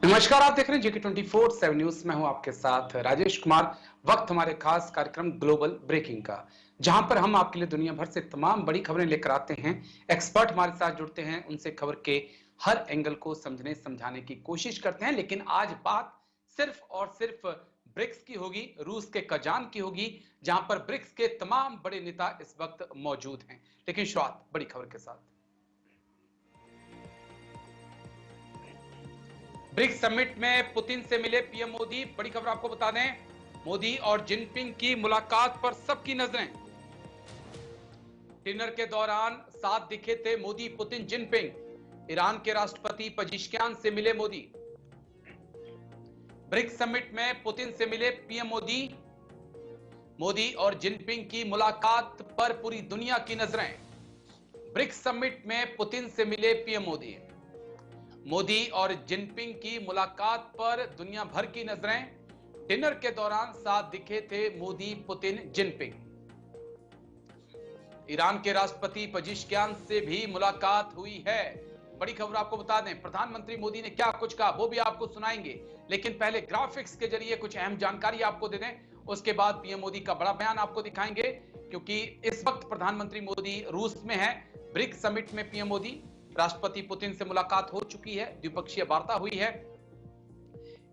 नमस्कार, आप देख रहे हैं जेके 24/7 न्यूज। मैं हूं आपके साथ राजेश कुमार। वक्त हमारे खास कार्यक्रम ग्लोबल ब्रेकिंग का, जहां पर हम आपके लिए दुनिया भर से तमाम बड़ी खबरें लेकर आते हैं। एक्सपर्ट हमारे साथ जुड़ते हैं, उनसे खबर के हर एंगल को समझने समझाने की कोशिश करते हैं। लेकिन आज बात सिर्फ और सिर्फ ब्रिक्स की होगी, रूस के कजान की होगी, जहां पर ब्रिक्स के तमाम बड़े नेता इस वक्त मौजूद हैं। लेकिन शुरुआत बड़ी खबर के साथ। ब्रिक्स समिट में पुतिन से मिले पीएम मोदी। बड़ी खबर आपको बता दें, मोदी और जिनपिंग की मुलाकात पर सबकी नजरें। डिनर के दौरान साथ दिखे थे मोदी, पुतिन, जिनपिंग। ईरान के राष्ट्रपति पजिश्कियान से मिले मोदी। ब्रिक्स समिट में पुतिन से मिले पीएम मोदी। मोदी और जिनपिंग की मुलाकात पर पूरी दुनिया की नजरें। ब्रिक्स समिट में पुतिन से मिले पीएम मोदी। मोदी और जिनपिंग की मुलाकात पर दुनिया भर की नजरें। डिनर के दौरान साथ दिखे थे मोदी, पुतिन, जिनपिंग। ईरान के राष्ट्रपति पजिश्कियान से भी मुलाकात हुई है। बड़ी खबर आपको बता दें, प्रधानमंत्री मोदी ने क्या कुछ कहा वो भी आपको सुनाएंगे। लेकिन पहले ग्राफिक्स के जरिए कुछ अहम जानकारी आपको दे दें, उसके बाद पीएम मोदी का बड़ा बयान आपको दिखाएंगे। क्योंकि इस वक्त प्रधानमंत्री मोदी रूस में है। ब्रिक्स समिट में पीएम मोदी, राष्ट्रपति पुतिन से मुलाकात हो चुकी है, द्विपक्षीय वार्ता हुई है।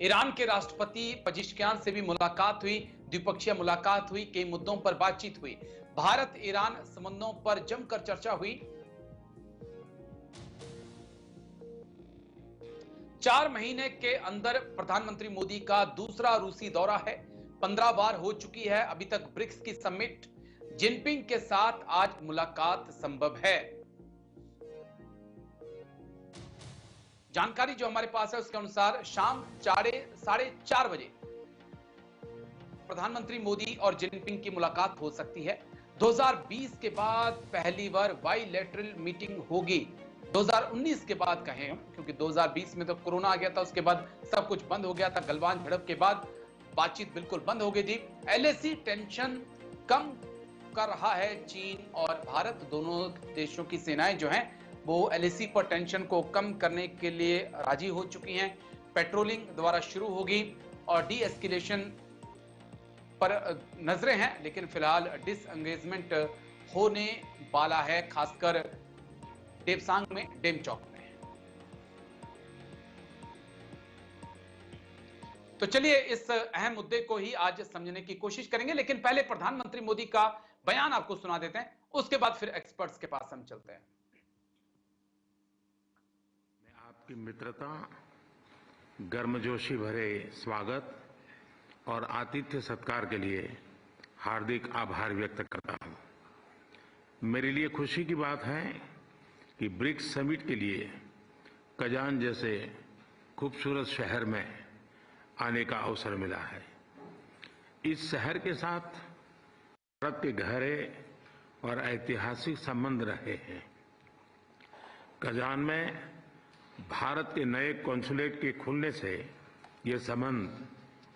ईरान के राष्ट्रपति पजिश्कियान से भी मुलाकात हुई, द्विपक्षीय मुलाकात हुई, कई मुद्दों पर बातचीत हुई। भारत ईरान संबंधों पर जमकर चर्चा हुई। 4 महीने के अंदर प्रधानमंत्री मोदी का दूसरा रूसी दौरा है, 15 बार हो चुकी है अभी तक ब्रिक्स की समिट। जिनपिंग के साथ आज मुलाकात संभव है। जानकारी जो हमारे पास है उसके अनुसार शाम 4:30 बजे प्रधानमंत्री मोदी और जिनपिंग की मुलाकात हो सकती है। 2020 के बाद पहली बार बाइलेटरल मीटिंग होगी। 2019 के बाद कहें, क्योंकि 2020 में तो कोरोना आ गया था, उसके बाद सब कुछ बंद हो गया था। गलवान झड़प के बाद बातचीत बिल्कुल बंद हो गई थी। एलएसी टेंशन कम कर रहा है चीन और भारत, दोनों देशों की सेनाएं जो हैं वो एलएसी पर टेंशन को कम करने के लिए राजी हो चुकी हैं। पेट्रोलिंग दोबारा शुरू होगी और डी एस्केलेशन पर नजरें हैं। लेकिन फिलहाल डिसएंगेजमेंट होने वाला है, खासकर देवसांग में, डेम चौक में। तो चलिए इस अहम मुद्दे को ही आज समझने की कोशिश करेंगे। लेकिन पहले प्रधानमंत्री मोदी का बयान आपको सुना देते हैं, उसके बाद फिर एक्सपर्ट्स के पास हम चलते हैं। आपकी मित्रता, गर्मजोशी भरे स्वागत और आतिथ्य सत्कार के लिए हार्दिक आभार व्यक्त करता हूं। मेरे लिए खुशी की बात है कि ब्रिक्स समिट के लिए कजान जैसे खूबसूरत शहर में आने का अवसर मिला है। इस शहर के साथ भारत के गहरे और ऐतिहासिक संबंध रहे हैं। कजान में भारत के नए कॉन्सुलेट के खुलने से ये संबंध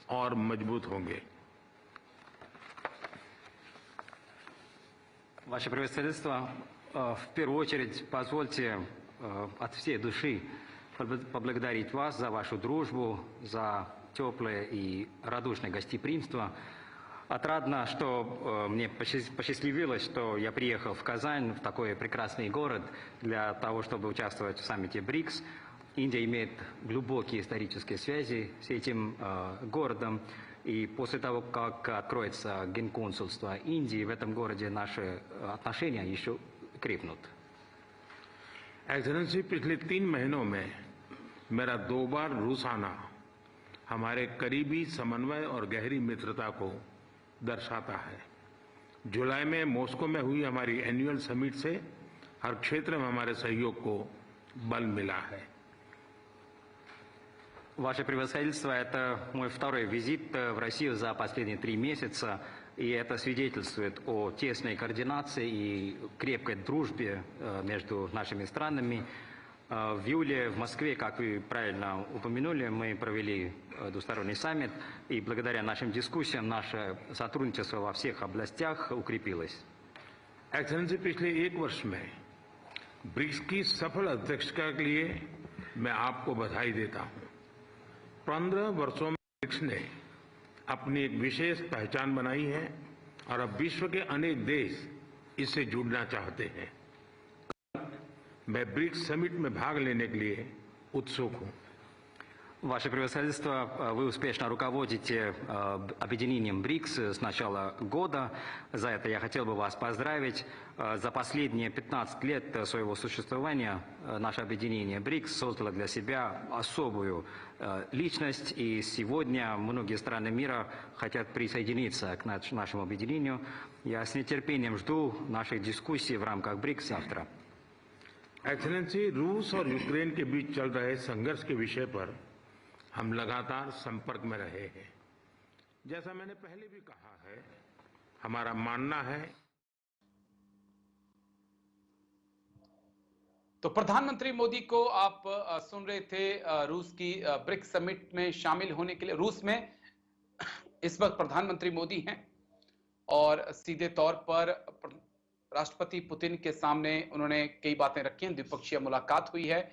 और मजबूत होंगे। Ваше превосходительство, в первую очередь позвольте от всей души поблагодарить вас за вашу дружбу, за теплое и радушное гостеприимство. Отрадно, что мне посчастливилось, что я приехал в Казань, в такой прекрасный город, для того, чтобы участвовать в саммите БРИКС. Индия имеет глубокие исторические связи с этим городом. И после того, как откроется генконсульство Индии, в этом городе наши отношения еще крепнут. एक्सेलेंसी, पिछले 3 महीनों में मेरा 2 बार रूस आना हमारे करीबी समन्वय और गहरी मित्रता को दर्शाता है। जुलाई में मॉस्को में हुई हमारी एनुअल समिट से हर क्षेत्र में हमारे सहयोग को बल मिला है। Ваше превосходительство, это мой второй визит в Россию за последние 3 месяца, и это свидетельствует о тесной координации и крепкой дружбе между нашими странами. В июле в Москве, как вы правильно упомянули, мы провели двусторонний саммит, и благодаря нашим дискуссиям наше сотрудничество во всех областях укрепилось. एक्सेलेंसी, पिछले 1 वर्ष में ब्रिक्स की सफल अध्यक्षता के लिए मैं आपको बधाई देता हूं। 15 वर्षों में ब्रिक्स ने अपनी एक विशेष पहचान बनाई है और अब विश्व के अनेक देश इससे जुड़ना चाहते हैं। मैं ब्रिक्स समिट में भाग लेने के लिए उत्सुक हूं। Ваше превосходительство, вы успешно руководите объединением БРИКС с начала года. За это я хотел бы вас поздравить. За последние 15 лет своего существования наше объединение БРИКС создало для себя особую личность. И сегодня многие страны мира хотят присоединиться к нашему объединению. Я с нетерпением жду наших дискуссий в рамках БРИКС завтра. एक्सीलेंसी, रूस और यूक्रेन के बीच चल रहे संघर्ष के विषय पर हम लगातार संपर्क में रहे हैं। जैसा मैंने पहले भी कहा है, हमारा मानना है। तो प्रधानमंत्री मोदी को आप सुन रहे थे रूस की ब्रिक्स समिट में शामिल होने के लिए। रूस में इस वक्त प्रधानमंत्री मोदी हैं और सीधे तौर पर राष्ट्रपति पुतिन के सामने उन्होंने कई बातें रखी हैं। द्विपक्षीय मुलाकात हुई है,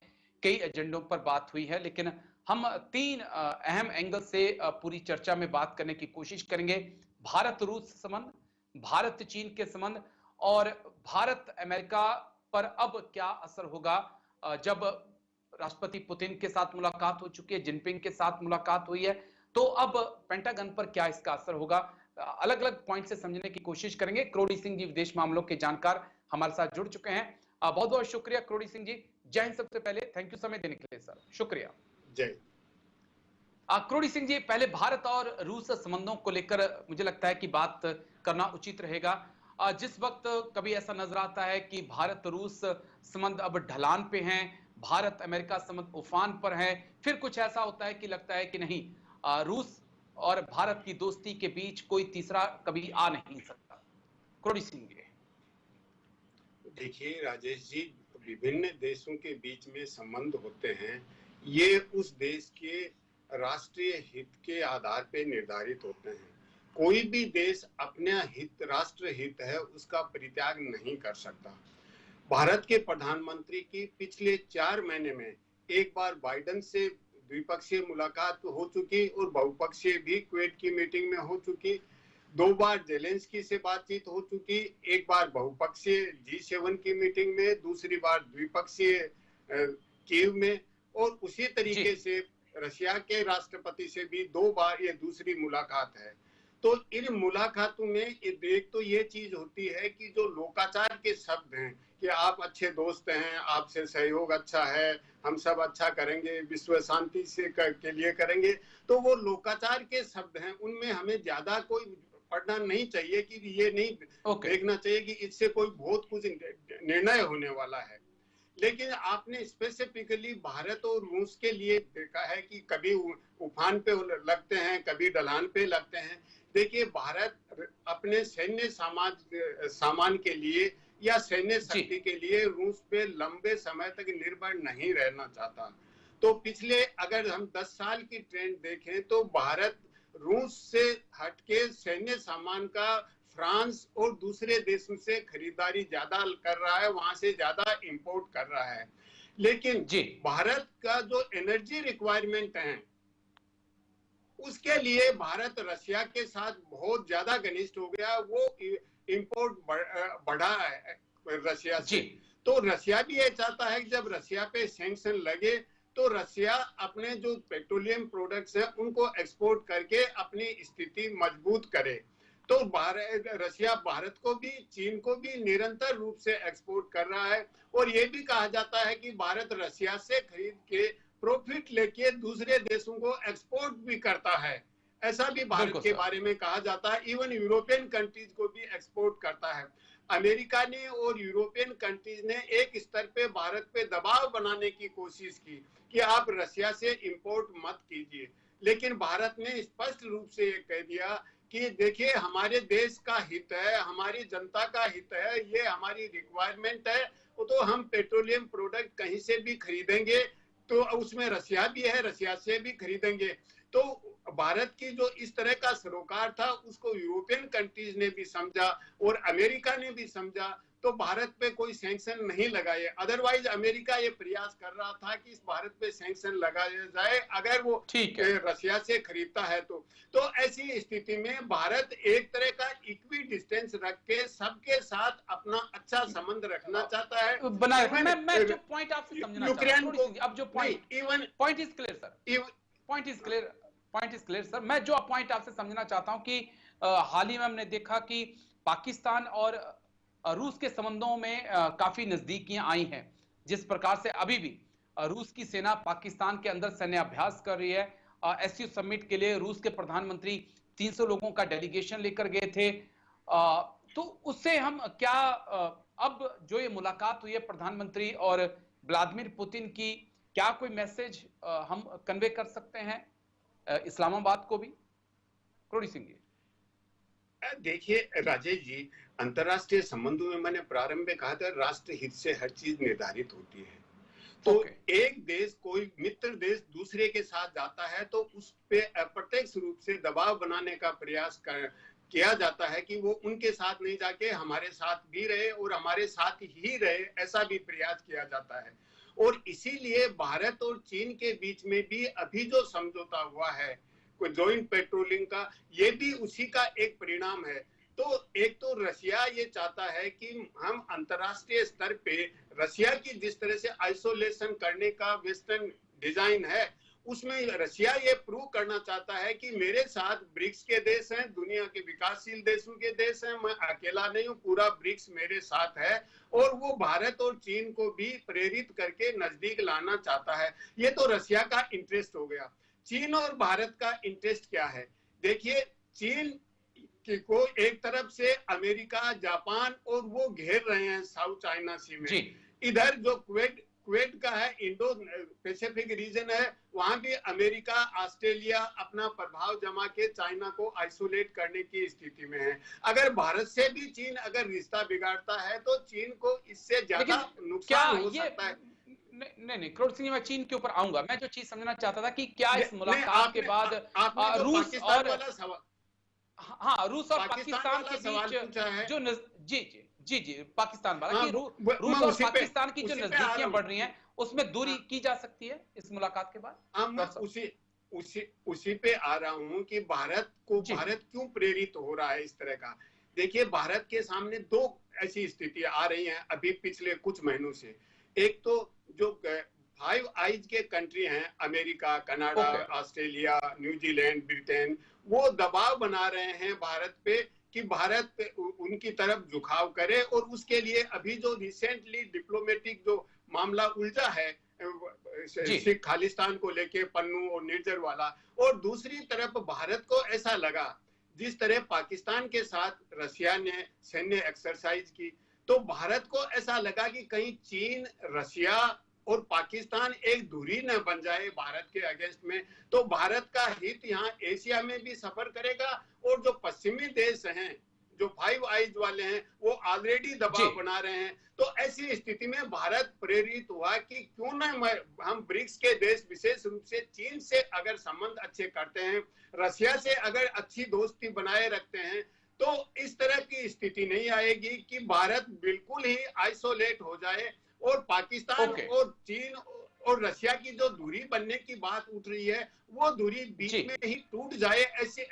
कई एजेंडों पर बात हुई है, लेकिन हम 3 अहम एंगल से पूरी चर्चा में बात करने की कोशिश करेंगे। भारत रूस संबंध, भारत चीन के संबंध और भारत अमेरिका पर अब क्या असर होगा जब राष्ट्रपति पुतिन के साथ मुलाकात हो चुकी है, जिनपिंग के साथ मुलाकात हुई है, तो अब पेंटागन पर क्या इसका असर होगा। अलग अलग पॉइंट से समझने की कोशिश करेंगे। करोड़ी सिंह जी विदेश मामलों के जानकार हमारे साथ जुड़ चुके हैं। बहुत बहुत शुक्रिया करोड़ी सिंह जी। जय हिंद। सबसे पहले थैंक यू समय देने के लिए सर, शुक्रिया। जय। करोड़ी सिंह जी, पहले भारत और रूस संबंधों को लेकर मुझे लगता है कि बात करना उचित रहेगा। जिस वक्त कभी ऐसा नजर आता है कि भारत रूस संबंध अब ढलान पे हैं, भारत अमेरिका संबंध उफान पर है, फिर कुछ ऐसा होता है कि लगता है कि नहीं, रूस और भारत की दोस्ती के बीच कोई तीसरा कभी आ नहीं सकता। करोड़ी सिंह जी। देखिए राजेश जी, विभिन्न देशों के बीच में संबंध होते हैं, ये उस देश के राष्ट्रीय हित के आधार पर निर्धारित होते हैं। कोई भी देश अपने हित, राष्ट्र हित है, उसका परित्याग नहीं कर सकता। भारत के प्रधानमंत्री की पिछले 4 महीने में एक बार बाइडेन से द्विपक्षीय मुलाकात हो चुकी और बहुपक्षीय भी क्वेट की मीटिंग में हो चुकी। 2 बार जेलेंस्की से बातचीत हो चुकी, एक बार बहुपक्षीय G7 की मीटिंग में, दूसरी बार द्विपक्षीय कीव में, और उसी तरीके से रशिया के राष्ट्रपति से भी 2 बार ये दूसरी मुलाकात है। तो इन मुलाकातों में एक तो ये चीज होती है कि जो लोकाचार के शब्द हैं कि आप अच्छे दोस्त हैं, आपसे सहयोग अच्छा है, हम सब अच्छा करेंगे, विश्व शांति से के लिए करेंगे, तो वो लोकाचार के शब्द हैं, उनमें हमें ज्यादा कोई पढ़ना नहीं चाहिए कि ये नहीं देखना चाहिए कि इससे कोई बहुत कुछ निर्णय होने वाला है। लेकिन आपने स्पेसिफिकली भारत और रूस के लिए देखा है कि कभी उफान पे लगते हैं, कभी ढलान पे लगते हैं। देखिए, भारत अपने सैन्य सामान के लिए या सैन्य शक्ति के लिए रूस पे लंबे समय तक निर्भर नहीं रहना चाहता। तो पिछले अगर हम 10 साल की ट्रेंड देखें तो भारत रूस से हटके सैन्य सामान का फ्रांस और दूसरे देशों से खरीदारी ज्यादा कर रहा है, वहां से ज्यादा इंपोर्ट कर रहा है। लेकिन भारत का जो एनर्जी रिक्वायरमेंट है उसके लिए भारत रशिया के साथ बहुत ज्यादा घनिष्ठ हो गया, वो इंपोर्ट बढ़ा है रशिया से। तो रशिया भी ये चाहता है कि जब रशिया पे सैंक्शन लगे तो रशिया अपने जो पेट्रोलियम प्रोडक्ट्स हैं उनको एक्सपोर्ट करके अपनी स्थिति मजबूत करे। तो रशिया भारत को भी, चीन को भी निरंतर रूप से एक्सपोर्ट कर रहा है, और ये भी कहा जाता है कि भारत रशिया से खरीद के प्रॉफिट लेके दूसरे देशों को एक्सपोर्ट भी करता है। ऐसा भी भारत के बारे में कहा जाता है। इवन यूरोपियन कंट्रीज को भी एक्सपोर्ट करता है। अमेरिका ने और यूरोपियन कंट्रीज ने एक स्तर पे भारत पे दबाव बनाने की कोशिश की कि आप रशिया से इंपोर्ट मत कीजिए, लेकिन भारत ने स्पष्ट रूप से ये कह दिया कि देखिए, हमारे देश का हित है, हमारी जनता का हित है, ये हमारी रिक्वायरमेंट है, तो हम पेट्रोलियम प्रोडक्ट कहीं से भी खरीदेंगे, तो उसमें रशिया भी है, रशिया से भी खरीदेंगे। तो भारत की जो इस तरह का सरोकार था उसको यूरोपियन कंट्रीज ने भी समझा और अमेरिका ने भी समझा। तो भारत पे कोई सैंक्शन नहीं लगाए। अदरवाइज अमेरिका ये प्रयास कर रहा था कि इस भारत पे सैंक्शन लगाया जाए अगर वो रशिया से खरीदता है तो ऐसी स्थिति में भारत एक तरह का इक्वी डिस्टेंस रख के सबके साथ अपना अच्छा संबंध रखना चाहता है। मैं जो पॉइंट आपसे समझना चाहता हूं, अब जो point is clear sir, point is clear sir. मैं जो पॉइंट आपसे समझना चाहता हूं कि हाल ही में हमने देखा कि पाकिस्तान और रूस के संबंधों में काफी नजदीकियां आई हैं। जिस प्रकार से अभी भी रूस की सेना पाकिस्तान के अंदर सैन्य अभ्यास कर रही है। एससीओ समिट के लिए रूस के प्रधानमंत्री 300 लोगों का डेलीगेशन लेकर गए थे। तो उससे हम क्या अब जो ये मुलाकात हुई है प्रधानमंत्री और व्लादिमीर पुतिन की, क्या कोई मैसेज हम कन्वे कर सकते हैं इस्लामाबाद को भी? करोड़ी सिंह जी। देखिए राजेश जी, अंतरराष्ट्रीय संबंधों में मैंने प्रारंभ में कहा था राष्ट्र हित से हर चीज निर्धारित होती है। तो एक देश, कोई मित्र देश दूसरे के साथ जाता है तो उस पे अप्रत्यक्ष रूप से दबाव बनाने का प्रयास किया जाता है कि वो उनके साथ नहीं जाके हमारे साथ भी रहे और हमारे साथ ही रहे, ऐसा भी प्रयास किया जाता है। और इसीलिए भारत और चीन के बीच में भी अभी जो समझौता हुआ है जॉइंट पेट्रोलिंग का, ये भी उसी का एक परिणाम है। तो एक तो रशिया ये चाहता है कि हम अंतरराष्ट्रीय स्तर पे रशिया की जिस तरह से आइसोलेशन करने का वेस्टर्न डिजाइन है, उसमें रशिया ये प्रूव करना चाहता है कि मेरे साथ ब्रिक्स के देश हैं, दुनिया के विकासशील देशों के देश हैं, मैं अकेला नहीं हूँ, पूरा ब्रिक्स मेरे साथ है। और वो भारत और चीन को भी प्रेरित करके नजदीक लाना चाहता है। ये तो रशिया का इंटरेस्ट हो गया। चीन और भारत का इंटरेस्ट क्या है? देखिए, चीन को एक तरफ से अमेरिका, जापान और वो घेर रहे हैं साउथ चाइना सी में। इधर जो कुवैत का है, इंडो पैसिफिक रीजन है, वहां भी अमेरिका, ऑस्ट्रेलिया अपना प्रभाव जमा के चाइना को आइसोलेट करने की स्थिति में है। अगर भारत से भी चीन अगर रिश्ता बिगाड़ता है तो चीन को इससे ज्यादा नुकसान हो सकता है। नहीं, करोड़ सिंह, मैं चीन के ऊपर आऊंगा। मैं जो चीज समझना चाहता था कि क्या इस मुलाकात के बाद रूस और रूस और पाकिस्तान के बीच जो जी पाकिस्तान वाला कि रूस और पाकिस्तान की जो नजदीकियां बढ़ रही हैं, उसमें दूरी की जा सकती है इस मुलाकात के बाद? उसी पे आ रहा हूं कि भारत क्यों प्रेरित हो रहा है इस तरह का। देखिए, भारत के सामने दो ऐसी स्थितियां आ रही हैं अभी पिछले कुछ महीनों से। एक तो जो फाइव आइज के कंट्री हैं, America, Canada, Australia, New Zealand, Britain, वो दबाव बना रहे हैं भारत पे कि भारत उनकी तरफ झुकाव करे। और उसके लिए अभी जो रिसेंटली डिप्लोमेटिक जो मामला उलझा है सिख खालिस्तान को लेके, पन्नू और निर्जर वाला, और दूसरी तरफ भारत को ऐसा लगा जिस तरह पाकिस्तान के साथ रशिया ने सैन्य एक्सरसाइज की, तो भारत को ऐसा लगा कि कहीं चीन, रशिया और पाकिस्तान एक दूरी न बन जाए भारत के अगेंस्ट में। तो भारत का हित यहाँ एशिया में भी सफर करेगा। और जो पश्चिमी देश हैं, जो फाइव आइज वाले हैं, वो ऑलरेडी दबाव बना रहे हैं। तो ऐसी स्थिति में भारत प्रेरित हुआ कि क्यों न हम ब्रिक्स के देश, विशेष रूप से चीन से अगर संबंध अच्छे करते हैं, रशिया से अगर अच्छी दोस्ती बनाए रखते हैं, तो इस तरह की स्थिति नहीं आएगी कि भारत बिल्कुल ही आइसोलेट हो जाए और पाकिस्तान और चीन और रशिया की जो दूरी बनने की बात उठ रही है, वो दूरी बीच में ही टूट जाए।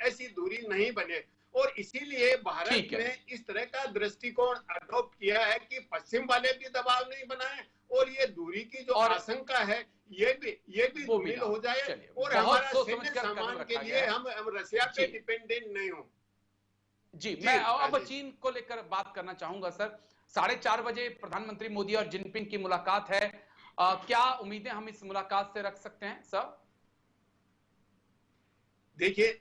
ऐसी दूरी नहीं बने। और इसीलिए भारत ने इस तरह का दृष्टिकोण अडॉप्ट किया है कि पश्चिम वाले भी दबाव नहीं बनाए और ये दूरी की जो आशंका है ये भी धूमिल हो जाए और हमारा सैन्य सामान के लिए हम रशिया पे डिपेंडेंट नहीं हो। जी, मैं अब चीन को लेकर बात करना चाहूंगा सर। 4:30 बजे प्रधानमंत्री मोदी और जिनपिंग की मुलाकात है। क्या उम्मीदें हम इस मुलाकात से रख सकते हैं सर? देखिए,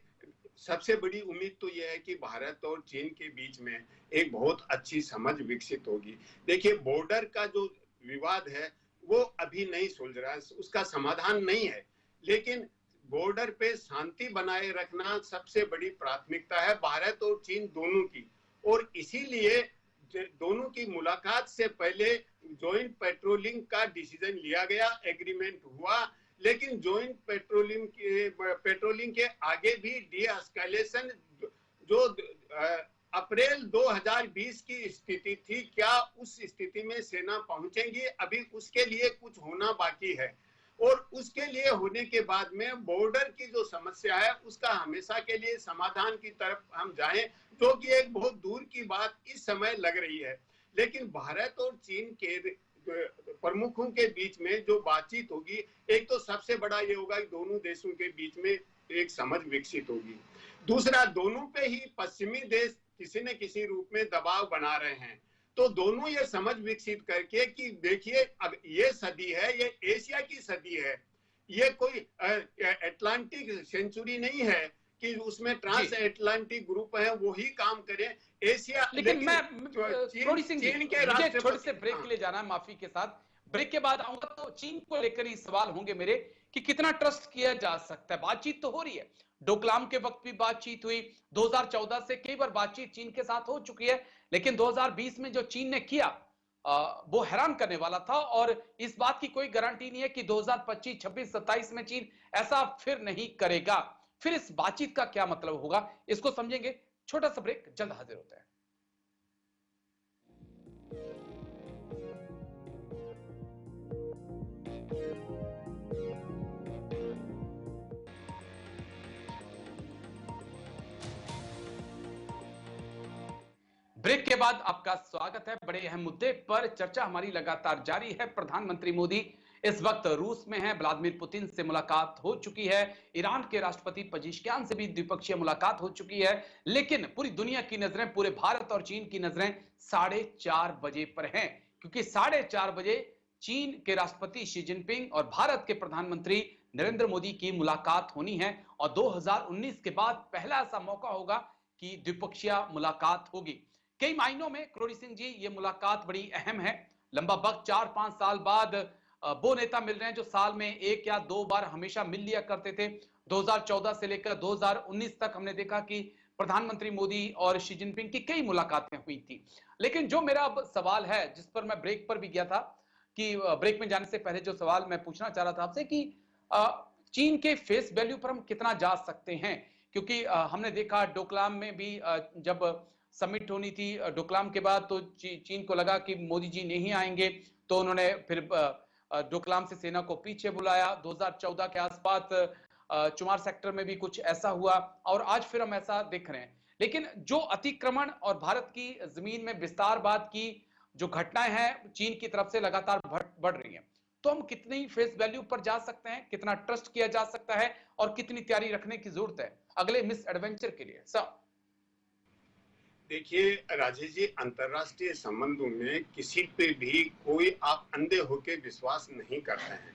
सबसे बड़ी उम्मीद तो यह है कि भारत और चीन के बीच में एक बहुत अच्छी समझ विकसित होगी। देखिए, बॉर्डर का जो विवाद है वो अभी नहीं सुलझ रहा है, उसका समाधान नहीं है, लेकिन बॉर्डर पे शांति बनाए रखना सबसे बड़ी प्राथमिकता है भारत और चीन दोनों की। और इसीलिए दोनों की मुलाकात से पहले जॉइंट पेट्रोलिंग का डिसीजन लिया गया, एग्रीमेंट हुआ। लेकिन जॉइंट पेट्रोलिंग के आगे भी डी एस्केलेशन जो अप्रैल 2020 की स्थिति थी, क्या उस स्थिति में सेना पहुंचेंगी? अभी उसके लिए कुछ होना बाकी है। और उसके लिए होने के बाद में बॉर्डर की जो समस्या है उसका हमेशा के लिए समाधान की तरफ हम जाएं, जो कि एक बहुत दूर की बात इस समय लग रही है। लेकिन भारत और चीन के प्रमुखों के बीच में जो बातचीत होगी, एक तो सबसे बड़ा ये होगा कि दोनों देशों के बीच में एक समझ विकसित होगी। दूसरा, दोनों पे ही पश्चिमी देश किसी न किसी रूप में दबाव बना रहे हैं, तो दोनों ये समझ विकसित करके कि देखिए अब ये सदी है, ये एशिया की सदी है, ये कोई अटलांटिक सेंचुरी नहीं है कि उसमें ट्रांस अटलांटिक ग्रुप है वो ही काम करें। एशिया लेकिन मैं थोड़ी सी चीन के मुझे छोटे से ब्रेक के लिए जाना है, माफी के साथ। ब्रेक के बाद आऊंगा तो चीन को लेकर ही सवाल होंगे मेरे कि कितना ट्रस्ट किया जा सकता है। बातचीत तो हो रही है, डोकलाम के वक्त भी बातचीत हुई, 2014 से कई बार बातचीत चीन के साथ हो चुकी है, लेकिन 2020 में जो चीन ने किया वो हैरान करने वाला था। और इस बात की कोई गारंटी नहीं है कि 2025, 26, 27 में चीन ऐसा फिर नहीं करेगा। फिर इस बातचीत का क्या मतलब होगा, इसको समझेंगे। छोटा सा ब्रेक, जल्द हाजिर होते हैं। ब्रेक के बाद आपका स्वागत है। बड़े अहम मुद्दे पर चर्चा हमारी लगातार जारी है। प्रधानमंत्री मोदी इस वक्त रूस में हैं, व्लादिमीर पुतिन से मुलाकात हो चुकी है, ईरान के राष्ट्रपति पजेश्कियान से भी द्विपक्षीय मुलाकात हो चुकी है। लेकिन पूरी दुनिया की नजरें, पूरे भारत और चीन की नजरें 4:30 बजे पर हैं, क्योंकि 4:30 बजे चीन के राष्ट्रपति शी जिनपिंग और भारत के प्रधानमंत्री नरेंद्र मोदी की मुलाकात होनी है। और 2019 के बाद पहला ऐसा मौका होगा कि द्विपक्षीय मुलाकात होगी। कई मायनों में करोड़ी सिंह जी ये मुलाकात बड़ी अहम है। लंबा वक्त, 4-5 साल बाद वो नेता मिल रहे हैं जो साल में 1 या 2 बार हमेशा मिल लिया करते थे। 2014 से लेकर 2019 तक हमने देखा कि प्रधानमंत्री मोदी और शी जिनपिंग की कई मुलाकातें हुई थी। लेकिन जो मेरा अब सवाल है, जिस पर मैं ब्रेक पर भी गया था, कि ब्रेक में जाने से पहले जो सवाल मैं पूछना चाह रहा था आपसे कि चीन के फेस वैल्यू पर हम कितना जा सकते हैं, क्योंकि हमने देखा डोकलाम में भी जब समिट होनी थी डोकलाम के बाद, तो चीन को लगा कि मोदी जी नहीं आएंगे, तो उन्होंने फिर डोकलाम से सेना को पीछे बुलाया। 2014 के आसपास चुमार सेक्टर में भी कुछ ऐसा हुआ, और आज फिर हम ऐसा देख रहे हैं। लेकिन जो अतिक्रमण और भारत की जमीन में विस्तारवाद की जो घटनाएं हैं चीन की तरफ से लगातार बढ़ रही हैं, तो हम कितनी फेस वैल्यू पर जा सकते हैं, कितना ट्रस्ट किया जा सकता है, और कितनी तैयारी रखने की जरूरत है अगले मिस एडवेंचर के लिए? सर देखिए राजेश जी, अंतरराष्ट्रीय संबंधों में किसी पे भी कोई आप अंधे होके विश्वास नहीं करते हैं।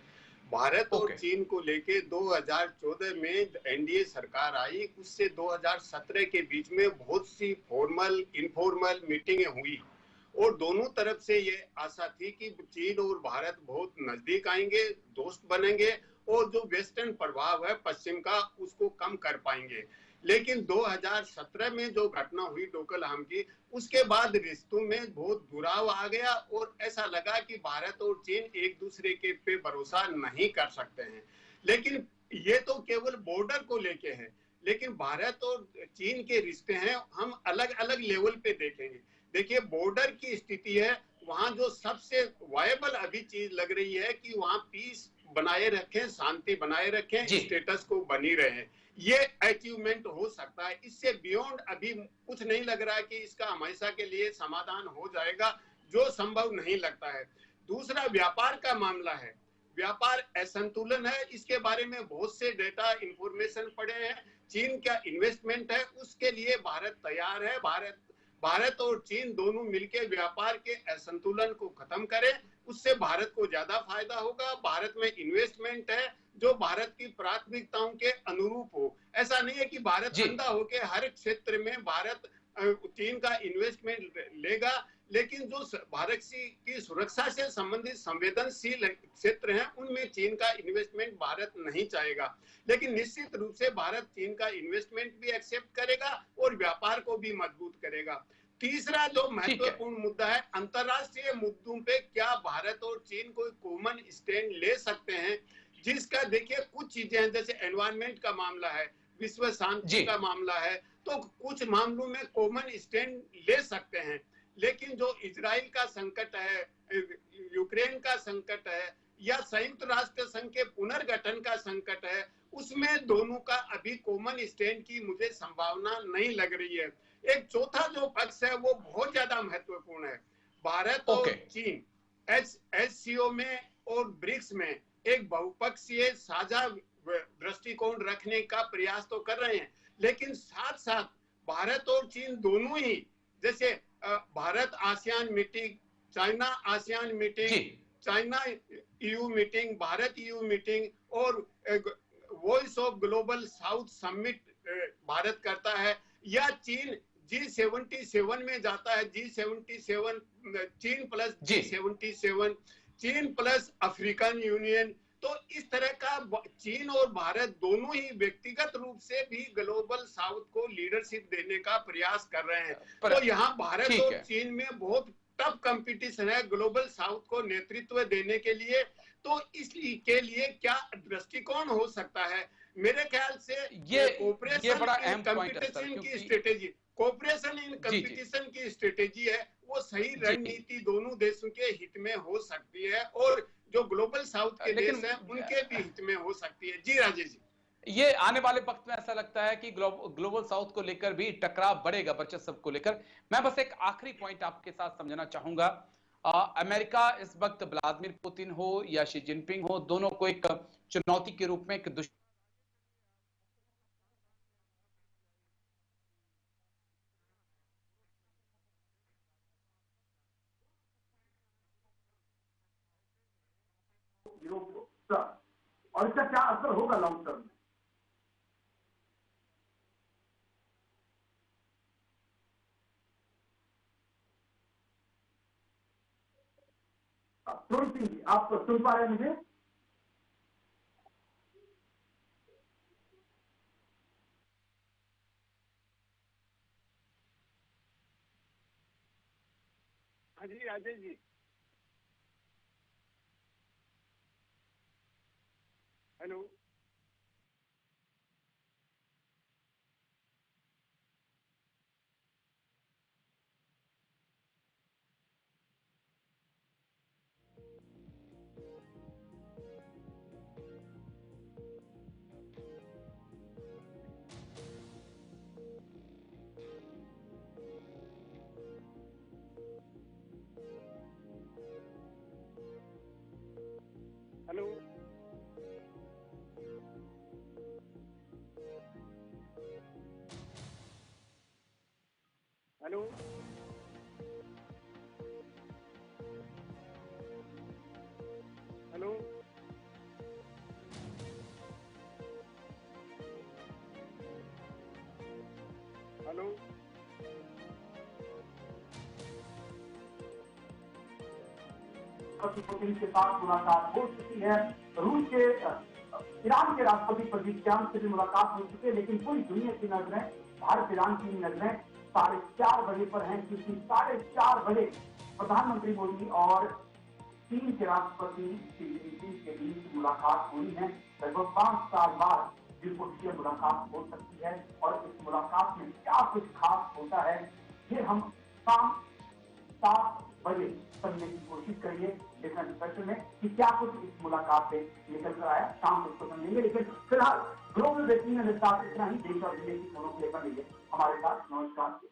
भारत और चीन को लेके 2014 में एनडीए सरकार आई, उससे 2017 के बीच में बहुत सी फॉर्मल इनफॉर्मल मीटिंगें हुई, और दोनों तरफ से ये आशा थी कि चीन और भारत बहुत नजदीक आएंगे, दोस्त बनेंगे, और जो वेस्टर्न प्रभाव है पश्चिम का उसको कम कर पाएंगे। लेकिन 2017 में जो घटना हुई डोकलाम की, उसके बाद रिश्तों में बहुत दुराव आ गया, और ऐसा लगा कि भारत और चीन एक दूसरे के पे भरोसा नहीं कर सकते हैं। लेकिन ये तो केवल बॉर्डर को लेके है, लेकिन भारत और चीन के रिश्ते हैं हम अलग अलग लेवल पे देखेंगे। देखिए बॉर्डर की स्थिति है, वहां जो सबसे वायबल अभी चीज लग रही है कि वहां पीस बनाए रखें, शांति बनाए रखें, स्टेटस को बनी रहे, ये अचीवमेंट हो सकता है। इससे बियॉन्ड अभी कुछ नहीं लग रहा है कि इसका हमेशा के लिए समाधान हो जाएगा, जो संभव नहीं लगता है। दूसरा व्यापार का मामला है, व्यापार असंतुलन है, इसके बारे में बहुत से डेटा इंफॉर्मेशन पड़े हैं। चीन का इन्वेस्टमेंट है, उसके लिए भारत तैयार है। भारत और चीन दोनों मिलकर व्यापार के असंतुलन को खत्म करें, उससे भारत को ज्यादा फायदा होगा। भारत में इन्वेस्टमेंट है जो भारत की प्राथमिकताओं के अनुरूप हो। ऐसा नहीं है कि भारत अंधा होकर हर क्षेत्र में भारत चीन का इन्वेस्टमेंट लेगा, लेकिन जो भारत की सुरक्षा से संबंधित संवेदनशील क्षेत्र हैं उनमें चीन का इन्वेस्टमेंट भारत नहीं चाहेगा। लेकिन निश्चित रूप से भारत चीन का इन्वेस्टमेंट भी एक्सेप्ट करेगा और व्यापार को भी मजबूत करेगा। तीसरा जो महत्वपूर्ण मुद्दा है, अंतरराष्ट्रीय मुद्दों पे क्या भारत और चीन कोई कॉमन स्टैंड ले सकते हैं, जिसका देखिए कुछ चीजें हैं, जैसे एनवायरनमेंट का मामला है, विश्व शांति का मामला है, तो कुछ मामलों में कॉमन स्टैंड ले सकते हैं, लेकिन जो इजराइल का संकट है, यूक्रेन का संकट है या संयुक्त राष्ट्र संघ के पुनर्गठन का संकट है, उसमें दोनों का अभी कॉमन स्टैंड की मुझे संभावना नहीं लग रही है। एक चौथा जो पक्ष है वो बहुत ज्यादा महत्वपूर्ण है। भारत और चीन एससीओ में और ब्रिक्स में एक बहुपक्षीय साझा दृष्टिकोण रखने का प्रयास तो कर रहे हैं, लेकिन साथ साथ भारत और चीन दोनों ही, जैसे Bharat ASEAN meeting, China ASEAN meeting, China EU meeting, Bharat EU meeting और voice of global south summit Bharat करता है, या चीन G77 में जाता है, G77 चीन प्लस G77, चीन प्लस अफ्रीकन यूनियन। तो इस तरह का चीन और भारत दोनों ही व्यक्तिगत रूप से भी ग्लोबल साउथ को लीडरशिप देने का प्रयास कर रहे हैं। तो यहाँ भारत और चीन में बहुत टफ कंपटीशन है ग्लोबल साउथ को नेतृत्व देने के लिए। तो इसके लिए क्या दृष्टिकोण हो सकता है? मेरे ख्याल से ये बड़ा अहम कंपटीशन की स्ट्रेटेजी, कोऑपरेशन इन कंपटीशन की स्ट्रेटेजी है, वो सही रणनीति दोनों देशों के हित में हो सकती है और जो ग्लोबल साउथ के देश हैं उनके भी हित में हो सकती है। जी राजेश जी, ये आने वाले वक्त में ऐसा लगता है कि ग्लोबल साउथ को लेकर भी टकराव बढ़ेगा वर्चस्व को लेकर। मैं बस एक आखिरी पॉइंट आपके साथ समझना चाहूंगा। अमेरिका इस वक्त व्लादिमीर पुतिन हो या शी जिनपिंग हो, दोनों को एक चुनौती के रूप में, एक और इसका क्या असर होगा लॉन्ग टर्म में? सिंह जी, आप सुन पा रहे हैं मुझे? हाँ जी Rajesh ji, hello. Hello hello hello hello Putin के साथ मुलाकात हो चुकी है। रूस के ईरान के राष्ट्रपति पज़ेश्कियान से भी मुलाकात हो चुकी है, लेकिन पूरी दुनिया की नजरें, भारत ईरान की नजरें 4:30 बजे पर हैं, क्योंकि 4:30 बजे प्रधानमंत्री मोदी और चीन के राष्ट्रपति शी जिनपिंग के बीच मुलाकात हुई है। लगभग 5 साल बाद द्विपक्षीय मुलाकात हो सकती है और इस मुलाकात में क्या कुछ खास होता है, ये हम शाम 7 बजे समझने की कोशिश करिए डिफरेंट स्पेशल में कि क्या कुछ इस मुलाकात से निकल कर आया। शाम को उसको समझेंगे, लेकिन फिलहाल ग्लोबल ब्रेकिंग में इतना ही। देश और विदेश की खबरों के लिए बने हमारे साथ। नमस्कार।